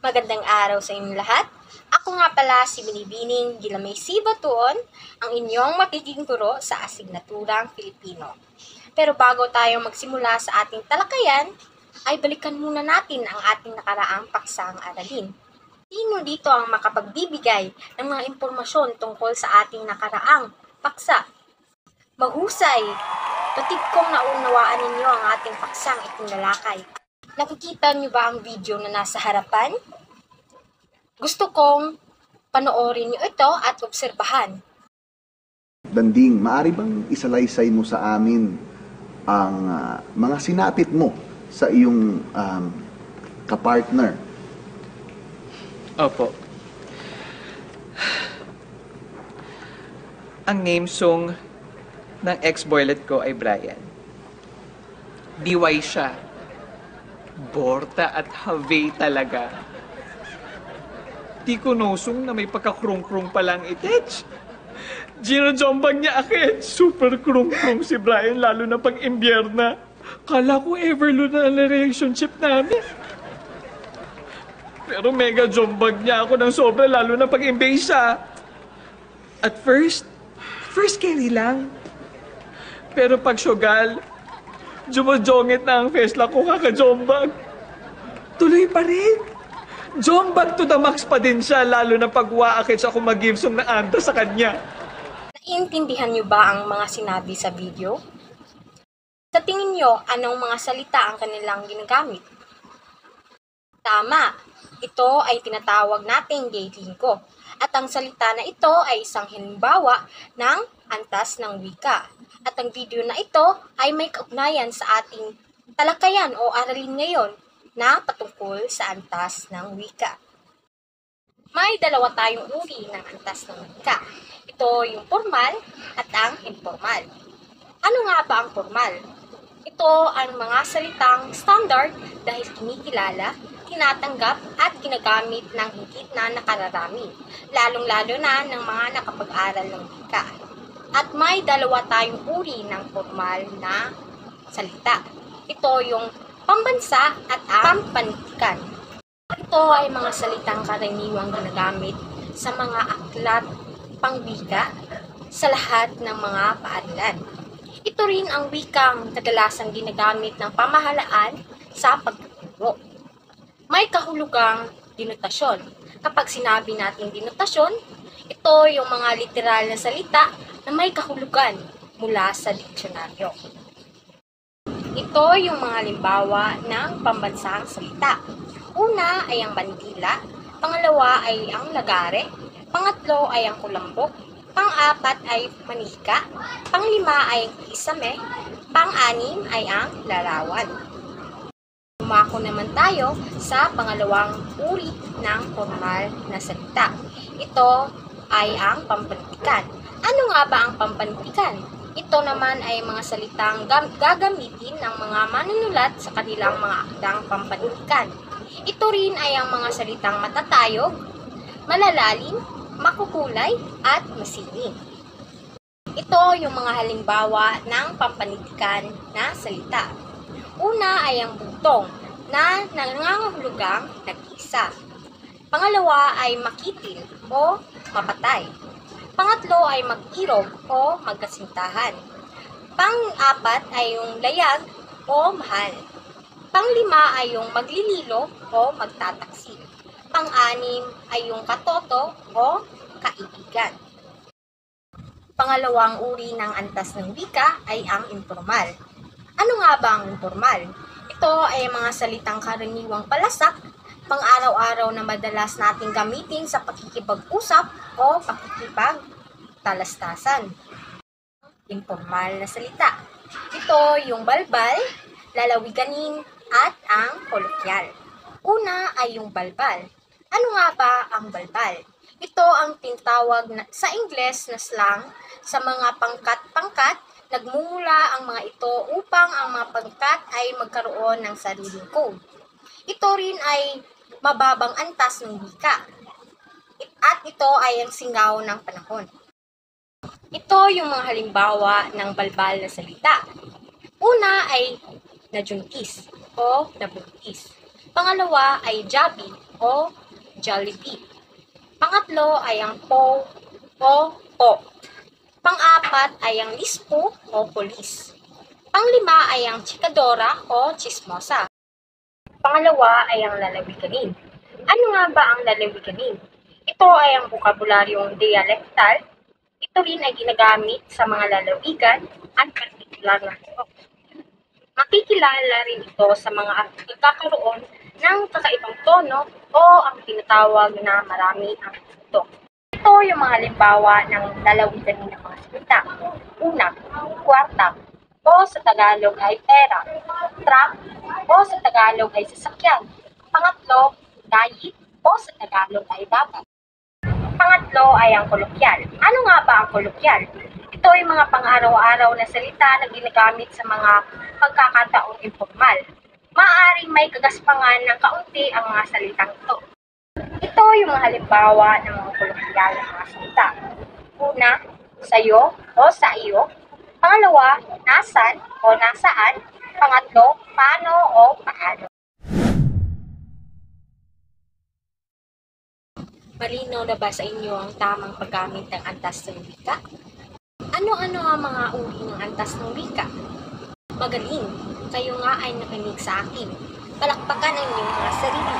Magandang araw sa inyong lahat. Ako nga pala si Binibining Gilamay Sibatuon, ang inyong magiging guro sa asignaturang Filipino. Pero bago tayo magsimula sa ating talakayan, ay balikan muna natin ang ating nakaraang paksang aralin. Sino dito ang makapagbibigay ng mga impormasyon tungkol sa ating nakaraang paksa? Mahusay! Batid kong naunawaan ninyo ang ating paksang itinalakay. Nakikita niyo ba ang video na nasa harapan? Gusto kong panoorin niyo ito at obserbahan. Danding, maaari bang isalaysay mo sa amin ang mga sinapit mo sa iyong kapartner? Opo. Ang name song ng ex-boylet ko ay Brian. DY siya. Borta at have talaga. Di ko nosong na may pagkakrung-krung palang itich. Ginojombang niya akit. Super krung-krung si Brian, lalo na pag imbyerna. Kala ko everlo na ang relationship namin. Pero mega jombag niya ako ng sobra, lalo na pag imbase siya. At first carry lang. Pero pag syugal, jumojongit na ang fesla ko kakajombag. Tuloy pa rin. Jombag to the max pa din siya, lalo na pag waakit siya kung mag-givesong na anda sa kanya. Naiintindihan niyo ba ang mga sinabi sa video? Sa tingin niyo, anong mga salita ang kanilang ginagamit? Tama! Ito ay tinatawag nating daylinggo. At ang salita na ito ay isang halimbawa ng antas ng wika. At ang video na ito ay may kaugnayan sa ating talakayan o aralin ngayon na patungkol sa antas ng wika. May dalawa tayong uri ng antas ng wika. Ito yung formal at ang informal. Ano nga ba ang formal? Ito ang mga salitang standard dahil kinikilala, tinatanggap at ginagamit ng higit na nakararami, lalong-lalo na ng mga nakapag-aral ng wika. At may dalawa tayong uri ng formal na salita. Ito yung pambansa at ang panitikan. Ito ay mga salitang karaniwang ginagamit sa mga aklat pangwika sa lahat ng mga paaralan. Ito rin ang wikang kadalasang ginagamit ng pamahalaan sa pagtuturo. May kahulugang denotasyon. Kapag sinabi natin denotasyon, ito yung mga literal na salita na may kahulugan mula sa diksyonaryo. Ito yung mga halimbawa ng pambansang salita. Una ay ang bandila, pangalawa ay ang lagare, pangatlo ay ang kulambok, pang-apat ay manika, panglima ay isame, pang-anim ay ang larawan. Umako naman tayo sa pangalawang uri ng formal na salita. Ito ay ang pampanitikan. Ano nga ba ang pampanitikan? Ito naman ay mga salitang gagamitin ng mga manunulat sa kanilang mga akdang pampanitikan. Ito rin ay ang mga salitang matatayog, malalalim, makukulay, at masining. Ito yung mga halimbawa ng pampanitikan na salita. Una ay ang butong na nangangahulugang nag-isa. Pangalawa ay makitil o mapatay. Pangatlo ay mag-irog o magkasintahan. Pang-apat ay yung layag o mahal. Panglima ay yung maglililo o magtataksil. Pang-anim ay yung katoto o kaibigan. Pangalawang uri ng antas ng wika ay ang informal. Ano nga ba ang informal? Ito ay mga salitang karaniwang palasak, pang-araw-araw na madalas nating gamitin sa pakikipag-usap o pakikipag-talastasan. Informal na salita. Ito yung balbal, lalawiganin, at ang kolokyal. Una ay yung balbal. Ano nga ba ang balbal? Ito ang tinatawag sa Ingles na slang sa mga pangkat-pangkat. Nagmumula ang mga ito upang ang mga pangkat ay magkaroon ng sariling code. Ito rin ay mababang antas ng wika. At ito ay ang singaw ng panahon. Ito yung mga halimbawa ng balbal na salita. Una ay najuntis o nabuntis. Pangalawa ay jabi o Jollibee. Pangatlo ay ang po o po. Pang-apat ay ang lispo o polis. Panglima ay ang chikadora o chismosa. Pangalawa ay ang lalawiganin. Ano nga ba ang lalawiganin? Ito ay ang bukabularyong dialektal. Ito rin ay ginagamit sa mga lalawigan at partikular na tao. Makikilala rin ito sa mga nagkakaroon ng kakaibang tono o ang tinatawag na marami ang ito. Ito yung mga halimbawa ng lalawiganin ng mga salita. Una, kwarta, o sa Tagalog ay pera. Truck, o sa Tagalog ay sasakyan. Pangatlo, gayit, o sa Tagalog ay dapat. Pangatlo ay ang kolokyal. Ano nga ba ang kolokyal? Ito ay mga pang-araw-araw na salita na ginagamit sa mga pagkakataong informal. Maaaring may kagaspangan ng kaunti ang mga salitang ito. Ito yung mga halimbawa ng mga kolokyal na mga salita. Una, sayo o sa iyo. Pangalawa, nasan o nasaan. Pangatlo, paano o paano. Malinaw na ba sa inyo ang tamang paggamit ng antas ng wika? Ano-ano ang mga uri ng antas ng wika? Magaling! Kayo nga ay nakinig sa akin. Palakpakan ang inyong mga sarili.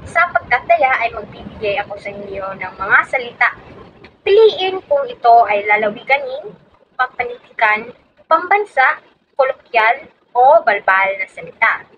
Sa pagtataya ay magbibigay ako sa inyo ng mga salita. Piliin kung ito ay lalawiganin, pampanitikan, pambansa, kolokyal, o balbal na salita.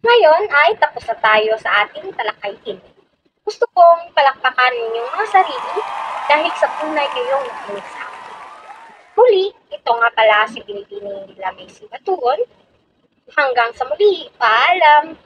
Ngayon ay tapos na tayo sa ating talakayin. Gusto kong palakpakan ninyong mga sarili dahil sa tunay kayong nakinig sa akin. Muli, ito nga pala si Binibining Lamay si Batuon. Hanggang sa muli, paalam!